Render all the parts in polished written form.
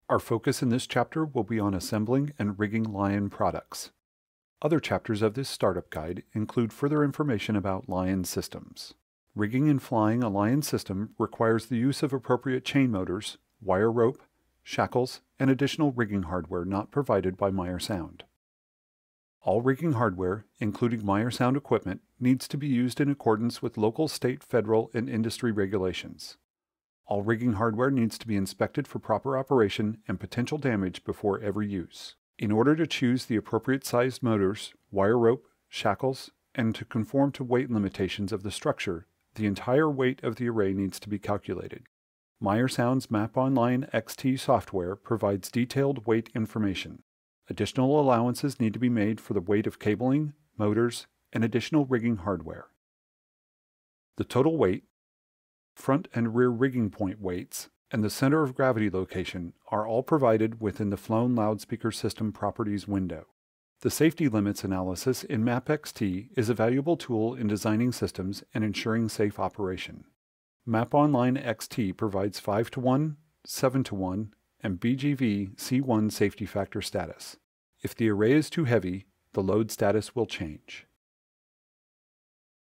Our focus in this chapter will be on assembling and rigging LYON products. Other chapters of this startup guide include further information about LYON systems. Rigging and flying a LYON system requires the use of appropriate chain motors, wire rope, shackles, and additional rigging hardware not provided by Meyer Sound. All rigging hardware, including Meyer Sound equipment, needs to be used in accordance with local, state, federal, and industry regulations. All rigging hardware needs to be inspected for proper operation and potential damage before every use. In order to choose the appropriate sized motors, wire rope, shackles, and to conform to weight limitations of the structure, the entire weight of the array needs to be calculated. Meyer Sound's MAPP Online XT software provides detailed weight information. Additional allowances need to be made for the weight of cabling, motors, and additional rigging hardware. The total weight, front and rear rigging point weights, and the center of gravity location are all provided within the flown loudspeaker system properties window. The safety limits analysis in MAPP XT is a valuable tool in designing systems and ensuring safe operation. MAPP Online XT provides 5:1, 7:1, and BGV C1 safety factor status. If the array is too heavy, the load status will change.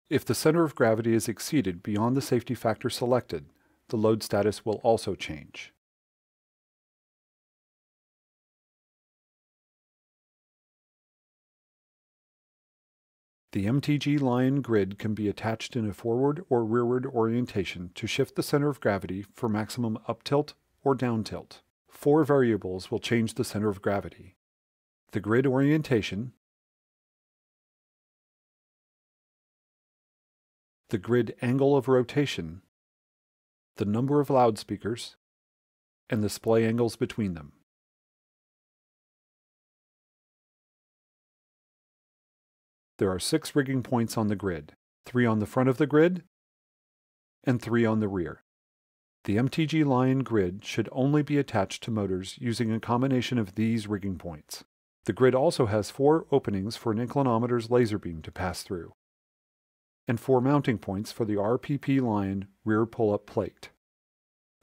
If the center of gravity is exceeded beyond the safety factor selected, the load status will also change. The MTG LYON grid can be attached in a forward or rearward orientation to shift the center of gravity for maximum up tilt or down tilt. 4 variables will change the center of gravity: the grid orientation, the grid angle of rotation, the number of loudspeakers, and the splay angles between them. There are 6 rigging points on the grid, 3 on the front of the grid, and 3 on the rear. The MTG LYON grid should only be attached to motors using a combination of these rigging points. The grid also has 4 openings for an inclinometer's laser beam to pass through, and 4 mounting points for the RPP LYON rear pull-up plate.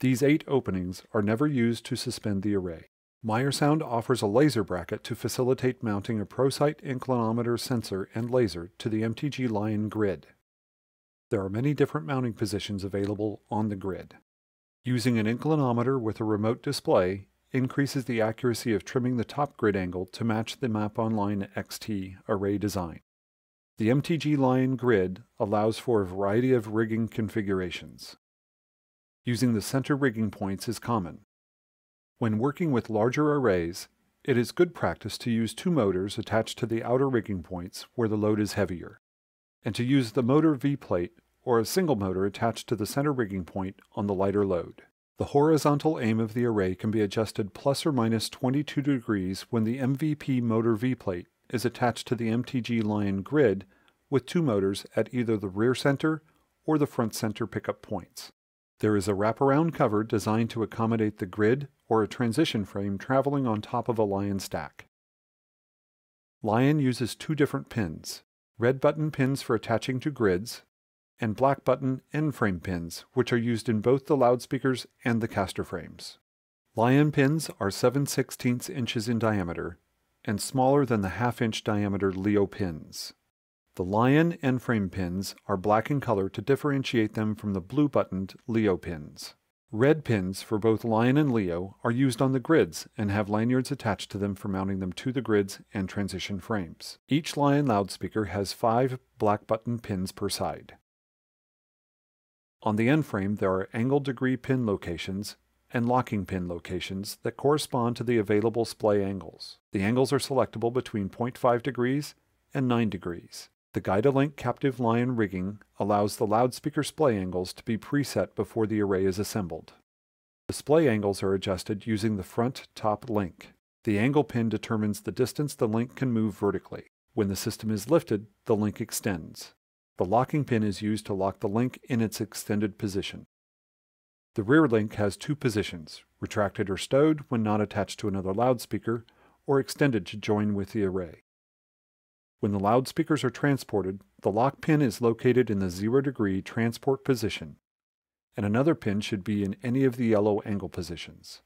These 8 openings are never used to suspend the array. Meyer Sound offers a laser bracket to facilitate mounting a ProSight inclinometer sensor and laser to the MTG LYON grid. There are many different mounting positions available on the grid. Using an inclinometer with a remote display increases the accuracy of trimming the top grid angle to match the MAPP Online XT array design. The MTG LYON grid allows for a variety of rigging configurations. Using the center rigging points is common. When working with larger arrays, it is good practice to use 2 motors attached to the outer rigging points where the load is heavier, and to use the motor V-plate or a single motor attached to the center rigging point on the lighter load. The horizontal aim of the array can be adjusted plus or minus 22 degrees when the MVP motor V-plate is attached to the MTG LYON grid with 2 motors at either the rear center or the front center pickup points. There is a wraparound cover designed to accommodate the grid or a transition frame traveling on top of a LYON stack. LYON uses 2 different pins: red button pins for attaching to grids, and black button end frame pins, which are used in both the loudspeakers and the caster frames. LYON pins are 7/16 inches in diameter and smaller than the 1/2 inch diameter LYO pins. The LYON end frame pins are black in color to differentiate them from the blue buttoned LYO pins. Red pins for both LYON and LYO are used on the grids and have lanyards attached to them for mounting them to the grids and transition frames. Each LYON loudspeaker has 5 black button pins per side. On the end frame there are angle degree pin locations and locking pin locations that correspond to the available splay angles. The angles are selectable between 0.5 degrees and 9 degrees. The Guide-A-Link captive LYON rigging allows the loudspeaker splay angles to be preset before the array is assembled. The splay angles are adjusted using the front top link. The angle pin determines the distance the link can move vertically. When the system is lifted, the link extends. The locking pin is used to lock the link in its extended position. The rear link has 2 positions: retracted or stowed when not attached to another loudspeaker, or extended to join with the array. When the loudspeakers are transported, the lock pin is located in the 0-degree transport position, and another pin should be in any of the yellow angle positions.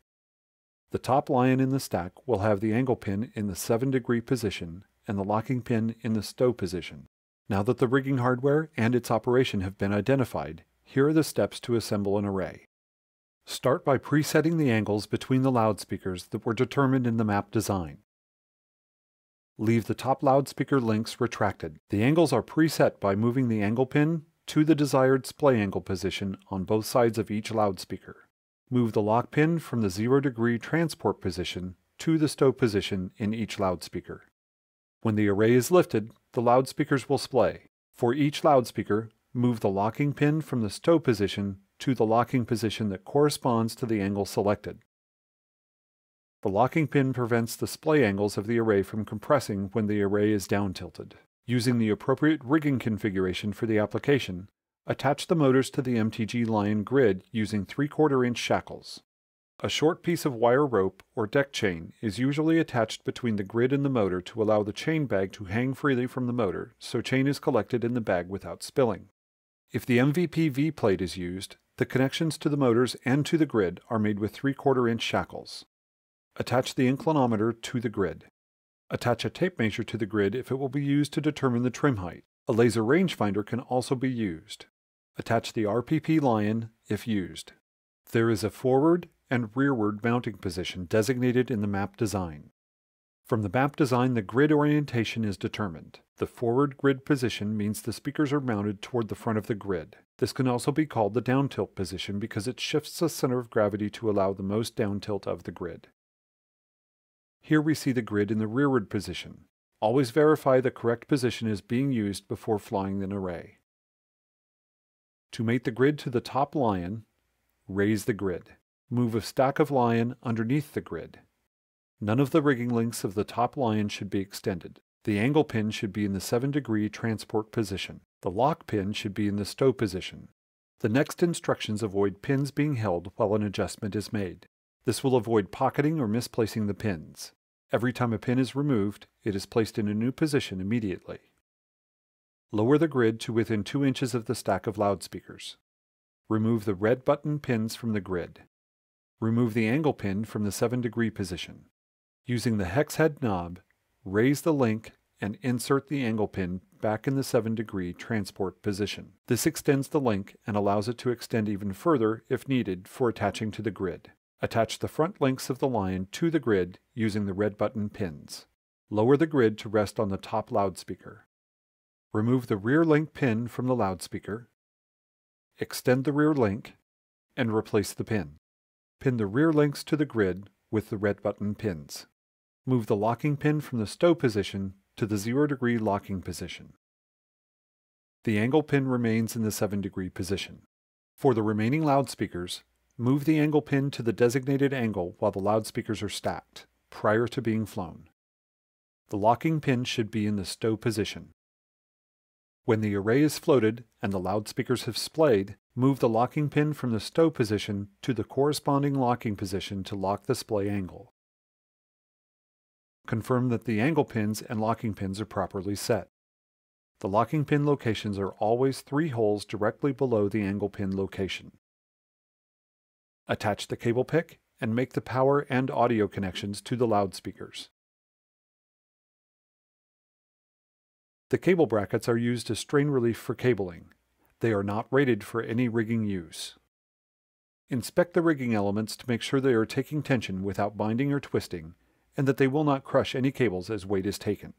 The top LYON in the stack will have the angle pin in the 7-degree position and the locking pin in the stow position. Now that the rigging hardware and its operation have been identified, here are the steps to assemble an array. Start by presetting the angles between the loudspeakers that were determined in the MAPP design. Leave the top loudspeaker links retracted. The angles are preset by moving the angle pin to the desired display angle position on both sides of each loudspeaker. Move the lock pin from the 0-degree transport position to the stow position in each loudspeaker. When the array is lifted, the loudspeakers will display. For each loudspeaker, move the locking pin from the stow position to the locking position that corresponds to the angle selected. The locking pin prevents the display angles of the array from compressing when the array is down-tilted. Using the appropriate rigging configuration for the application, attach the motors to the MTG LYON grid using 3/4-inch shackles. A short piece of wire rope or deck chain is usually attached between the grid and the motor to allow the chain bag to hang freely from the motor, so chain is collected in the bag without spilling. If the MVP V-plate is used, the connections to the motors and to the grid are made with 3/4-inch shackles. Attach the inclinometer to the grid. Attach a tape measure to the grid if it will be used to determine the trim height. A laser rangefinder can also be used. Attach the RPP LYON if used. There is a forward and rearward mounting position designated in the MAPP design. From the MAPP design, the grid orientation is determined. The forward grid position means the speakers are mounted toward the front of the grid. This can also be called the down tilt position because it shifts the center of gravity to allow the most down tilt of the grid. Here we see the grid in the rearward position. Always verify the correct position is being used before flying an array. To mate the grid to the top LYON, raise the grid. Move a stack of LYON underneath the grid. None of the rigging links of the top LYON should be extended. The angle pin should be in the 7-degree transport position. The lock pin should be in the stow position. The next instructions avoid pins being held while an adjustment is made. This will avoid pocketing or misplacing the pins. Every time a pin is removed, it is placed in a new position immediately. Lower the grid to within 2 inches of the stack of loudspeakers. Remove the red button pins from the grid. Remove the angle pin from the 7-degree position. Using the hex head knob, raise the link and insert the angle pin back in the 7-degree transport position. This extends the link and allows it to extend even further if needed for attaching to the grid. Attach the front links of the LYON to the grid using the red button pins. Lower the grid to rest on the top loudspeaker. Remove the rear link pin from the loudspeaker. Extend the rear link and replace the pin. Pin the rear links to the grid with the red button pins. Move the locking pin from the stow position to the 0-degree locking position. The angle pin remains in the 7-degree position. For the remaining loudspeakers, move the angle pin to the designated angle while the loudspeakers are stacked, prior to being flown. The locking pin should be in the stow position. When the array is floated and the loudspeakers have displayed, move the locking pin from the stow position to the corresponding locking position to lock the display angle. Confirm that the angle pins and locking pins are properly set. The locking pin locations are always 3 holes directly below the angle pin location. Attach the cable pick and make the power and audio connections to the loudspeakers. The cable brackets are used as strain relief for cabling. They are not rated for any rigging use. Inspect the rigging elements to make sure they are taking tension without binding or twisting, and that they will not crush any cables as weight is taken.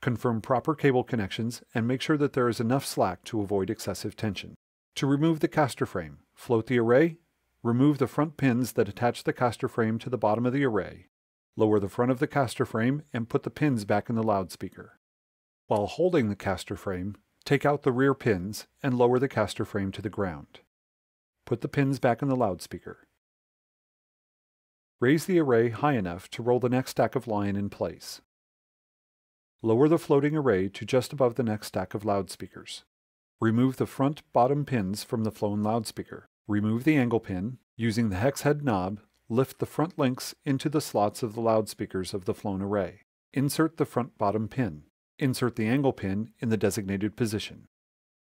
Confirm proper cable connections and make sure that there is enough slack to avoid excessive tension. To remove the caster frame, float the array, remove the front pins that attach the caster frame to the bottom of the array, lower the front of the caster frame and put the pins back in the loudspeaker. While holding the caster frame, take out the rear pins and lower the caster frame to the ground. Put the pins back in the loudspeaker. Raise the array high enough to roll the next stack of LYON in place. Lower the floating array to just above the next stack of loudspeakers. Remove the front bottom pins from the flown loudspeaker. Remove the angle pin. Using the hex head knob, lift the front links into the slots of the loudspeakers of the flown array. Insert the front bottom pin. Insert the angle pin in the designated position.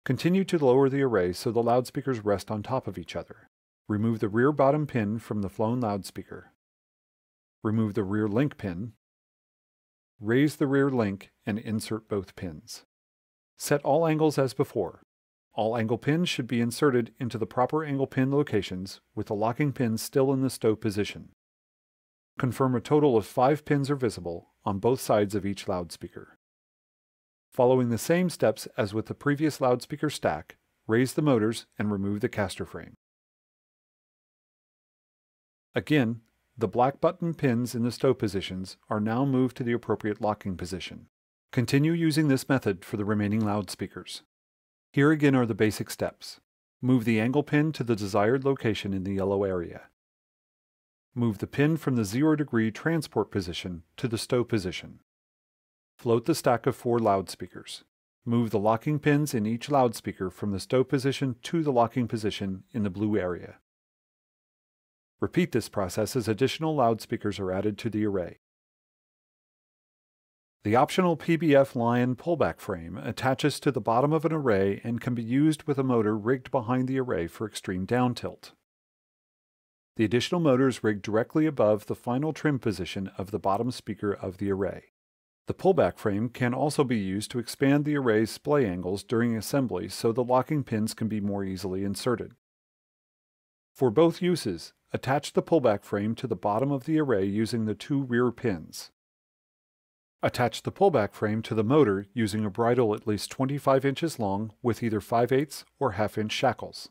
Continue to lower the array so the loudspeakers rest on top of each other. Remove the rear bottom pin from the flown loudspeaker. Remove the rear link pin. Raise the rear link and insert both pins. Set all angles as before. All angle pins should be inserted into the proper angle pin locations with the locking pins still in the stow position. Confirm a total of 5 pins are visible on both sides of each loudspeaker. Following the same steps as with the previous loudspeaker stack, raise the motors and remove the caster frame. Again, the black button pins in the stow positions are now moved to the appropriate locking position. Continue using this method for the remaining loudspeakers. Here again are the basic steps. Move the angle pin to the desired location in the yellow area. Move the pin from the 0-degree transport position to the stow position. Float the stack of 4 loudspeakers. Move the locking pins in each loudspeaker from the stow position to the locking position in the blue area. Repeat this process as additional loudspeakers are added to the array. The optional PBF LYON pullback frame attaches to the bottom of an array and can be used with a motor rigged behind the array for extreme down tilt. The additional motor is rigged directly above the final trim position of the bottom speaker of the array. The pullback frame can also be used to expand the array's splay angles during assembly so the locking pins can be more easily inserted. For both uses, attach the pullback frame to the bottom of the array using the 2 rear pins. Attach the pullback frame to the motor using a bridle at least 25 inches long with either 5/8 or 1/2 inch shackles.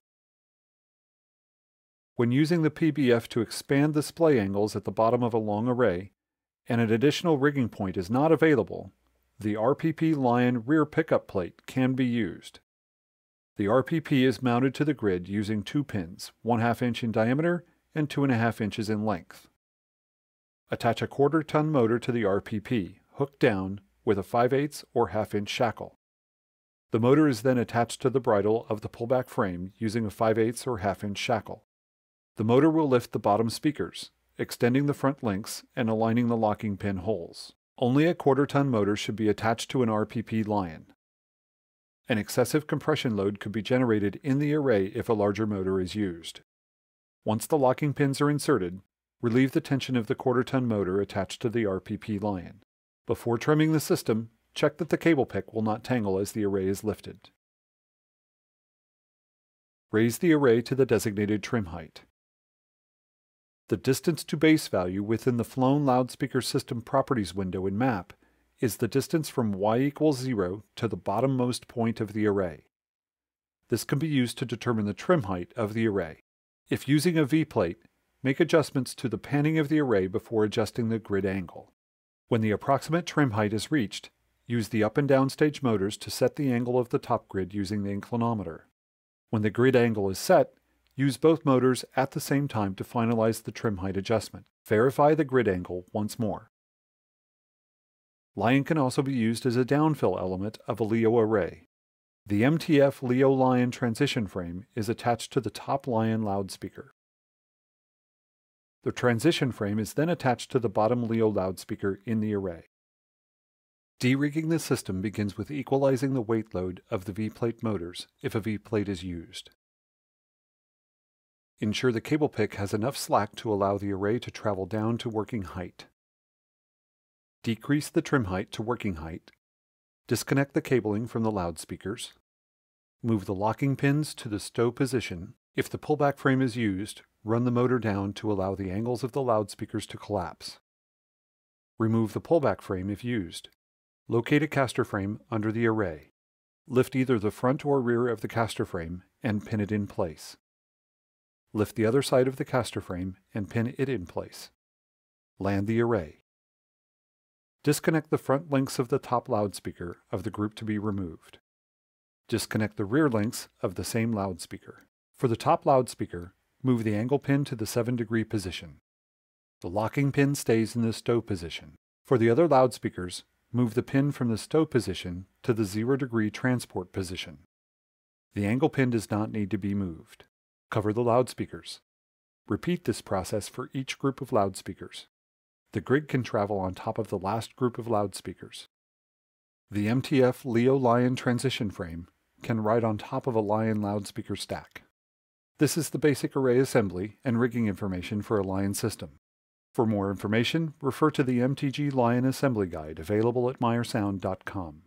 When using the PBF to expand the splay angles at the bottom of a long array, and an additional rigging point is not available, the RPP LYON rear pickup plate can be used. The RPP is mounted to the grid using 2 pins, 1/2 inch in diameter and 2.5 inches in length. Attach a 1/4 ton motor to the RPP, hooked down with a 5/8 or 1/2 inch shackle. The motor is then attached to the bridle of the pullback frame using a 5/8 or 1/2 inch shackle. The motor will lift the bottom speakers, extending the front links and aligning the locking pin holes. Only a 1/4 ton motor should be attached to an RPP LYON. An excessive compression load could be generated in the array if a larger motor is used. Once the locking pins are inserted, relieve the tension of the 1/4 ton motor attached to the RPP LYON. Before trimming the system, check that the cable pick will not tangle as the array is lifted. Raise the array to the designated trim height. The distance to base value within the flown loudspeaker system properties window in MAPP is the distance from y = 0 to the bottommost point of the array. This can be used to determine the trim height of the array. If using a V-plate, make adjustments to the panning of the array before adjusting the grid angle. When the approximate trim height is reached, use the up and down stage motors to set the angle of the top grid using the inclinometer. When the grid angle is set, use both motors at the same time to finalize the trim height adjustment. Verify the grid angle once more. LYON can also be used as a downfill element of a LYO array. The MTF LYO LYON transition frame is attached to the top LYON loudspeaker. The transition frame is then attached to the bottom LYO loudspeaker in the array. Derigging the system begins with equalizing the weight load of the V-plate motors if a V-plate is used. Ensure the cable pick has enough slack to allow the array to travel down to working height. Decrease the trim height to working height. Disconnect the cabling from the loudspeakers. Move the locking pins to the stow position. If the pullback frame is used, run the motor down to allow the angles of the loudspeakers to collapse. Remove the pullback frame if used. Locate a caster frame under the array. Lift either the front or rear of the caster frame and pin it in place. Lift the other side of the caster frame and pin it in place. Land the array. Disconnect the front links of the top loudspeaker of the group to be removed. Disconnect the rear links of the same loudspeaker. For the top loudspeaker, move the angle pin to the 7-degree position. The locking pin stays in the stow position. For the other loudspeakers, move the pin from the stow position to the 0-degree transport position. The angle pin does not need to be moved. Cover the loudspeakers. Repeat this process for each group of loudspeakers. The grid can travel on top of the last group of loudspeakers. The MTF LYO LYON transition frame can ride on top of a LYON loudspeaker stack. This is the basic array assembly and rigging information for a LYON system. For more information, refer to the MTG LYON Assembly Guide available at meyersound.com.